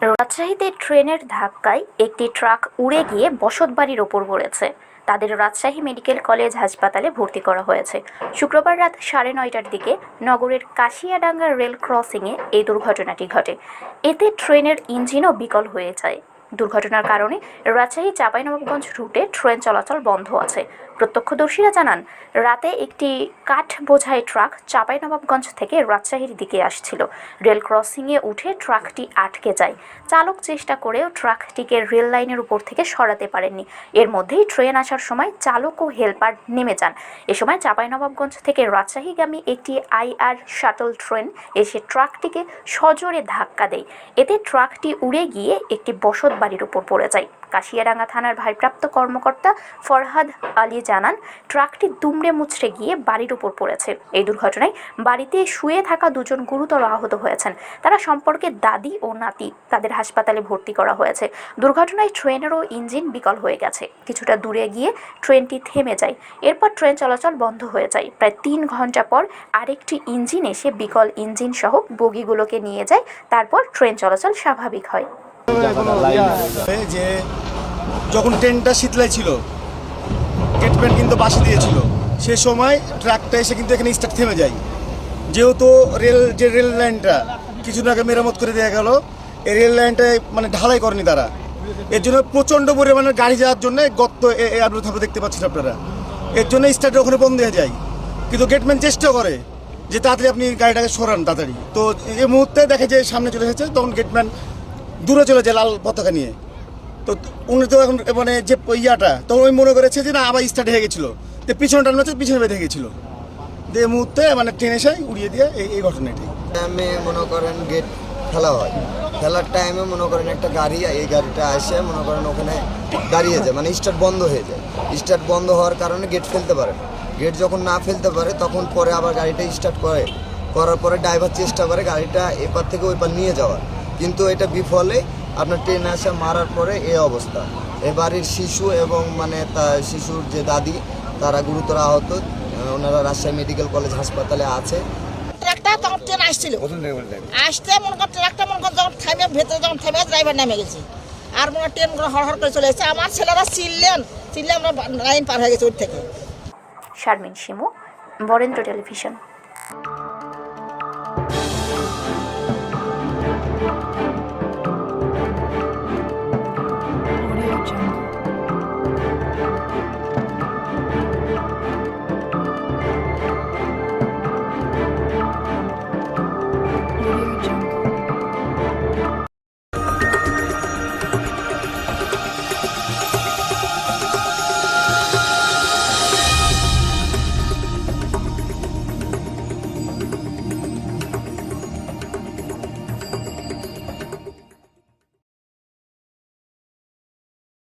রাজশাহীতে ট্রেনের ধাক্কায় একটি ট্রাক উড়ে গিয়ে বসতবাড়ির ওপর পড়েছে। তাদের রাজশাহী মেডিকেল কলেজ হাসপাতালে ভর্তি করা হয়েছে। শুক্রবার রাত 9:30টার দিকে নগরের কাশিয়াডাঙ্গা রেল ক্রসিংয়ে এই দুর্ঘটনাটি ঘটে। এতে ট্রেনের ইঞ্জিনও বিকল হয়ে যায়। দুর্ঘটনার কারণে রাজশাহী চাঁপাইনবাবগঞ্জ রুটে ট্রেন চলাচল বন্ধ আছে। প্রত্যক্ষদর্শীরা জানান, রাতে একটি কাঠ বোঝাই ট্রাক চাঁপাইনবাবগঞ্জ থেকে রাজশাহীর দিকে আসছিল। রেল ক্রসিংয়ে উঠে ট্রাকটি আটকে যায়। চালক চেষ্টা করেও ট্রাকটিকে রেল লাইনের উপর থেকে সরাতে পারেননি। এর মধ্যেই ট্রেন আসার সময় চালক ও হেলপার নেমে যান। এ সময় চাঁপাইনবাবগঞ্জ থেকে রাজশাহীগামী একটি আইআর শাটল ট্রেন এসে ট্রাকটিকে সজোরে ধাক্কা দেয়। এতে ট্রাকটি উড়ে গিয়ে একটি বসত বাড়ির উপর পড়ে যায়। কাশিয়াডাঙ্গা থানার ভারপ্রাপ্ত কর্মকর্তা ফরহাদ আলী জানান, ট্রাকটি দুমড়ে মুচড়ে গিয়ে বাড়ির উপর পড়েছে। এই দুর্ঘটনায় বাড়িতে শুয়ে থাকা দুজন গুরুতর আহত হয়েছেন। তারা সম্পর্কে দাদি ও নাতি। তাদের হাসপাতালে ভর্তি করা হয়েছে। দুর্ঘটনায় ট্রেনেরও ইঞ্জিন বিকল হয়ে গেছে। কিছুটা দূরে গিয়ে ট্রেনটি থেমে যায়। এরপর ট্রেন চলাচল বন্ধ হয়ে যায়। প্রায় 3 ঘন্টা পর আরেকটি ইঞ্জিন এসে বিকল ইঞ্জিন সহ বগিগুলোকে নিয়ে যায়। তারপর ট্রেন চলাচল স্বাভাবিক হয়। যে যখন ট্রেনটা শীতলাই ছিল, গেটম্যান কিন্তু বাসি দিয়েছিল, সে সময় ট্রাকটা এসে কিন্তু এখানে স্টার্ট থেমে যায়। যেহেতু রেল লাইনটা কিছুদিন আগে মেরামত করে দেওয়া গেল, এই রেল লাইনটা মানে ঢালাই করেনি তারা। এর জন্য প্রচণ্ড পরিমাণে গাড়ি যাওয়ার জন্য গর্ত আপনি দেখতে পাচ্ছেন আপনারা। এর জন্য স্টার্টটা ওখানে বন্ধ হয়ে যায়। কিন্তু গেটম্যান চেষ্টা করে যে তাড়াতাড়ি আপনি গাড়িটাকে সরান তাড়াতাড়ি। তো এই মুহূর্তে দেখে যে সামনে চলে এসেছে, তখন গেটম্যান দূরে চলে যায় লাল পতাকা নিয়ে। তো উনি তো এখন মানে যে ইয়াটা তখন ওই মনে করেছে যে না আবার স্টার্ট হয়ে গেছিলো, তো পিছনে টানো হচ্ছে, পিছনে বেঁধে গেছিলো। যে মুহূর্তে মানে ট্রেন এসে উড়িয়ে দিয়ে এই ঘটনাটি টাইমে মনে করেন গেট খেলা হয়, খেলার টাইমে মনে করেন একটা গাড়ি, এই গাড়িটা এসে মনে করেন ওখানে দাঁড়িয়ে যায়, মানে স্টার্ট বন্ধ হয়ে যায়। স্টার্ট বন্ধ হওয়ার কারণে গেট ফেলতে পারে। গেট যখন না ফেলতে পারে তখন পরে আবার গাড়িটা স্টার্ট করার পরে ড্রাইভার চেষ্টা করে গাড়িটা এপার থেকে ওই পার নিয়ে যাওয়ার, কিন্তু এটা বিফলে আপনার ট্রেন আসে মারার পরে এই অবস্থা। এ বাড়ির শিশু এবং মানে শিশুর যে দাদি তারা গুরুতর আহত। ওনারা রাজশাহী মেডিকেল কলেজ হাসপাতালে আছে। ট্রাকটা তখন ট্রেন আসছিল, আসতে মনে কর ট্রাকটা মনে কর যখন থেমে ভেতরে যখন থেমে ড্রাইভার নেমে গেছে, আর মনে ট্রেনগুলো হড়হড় করে চলে এসেছে। আমার ছেলেরা চিল্লে আমরা লাইন পার হয়ে গেছে ওর থেকে। শারমিন শিমু, বরেন্দ্র টেলিভিশন।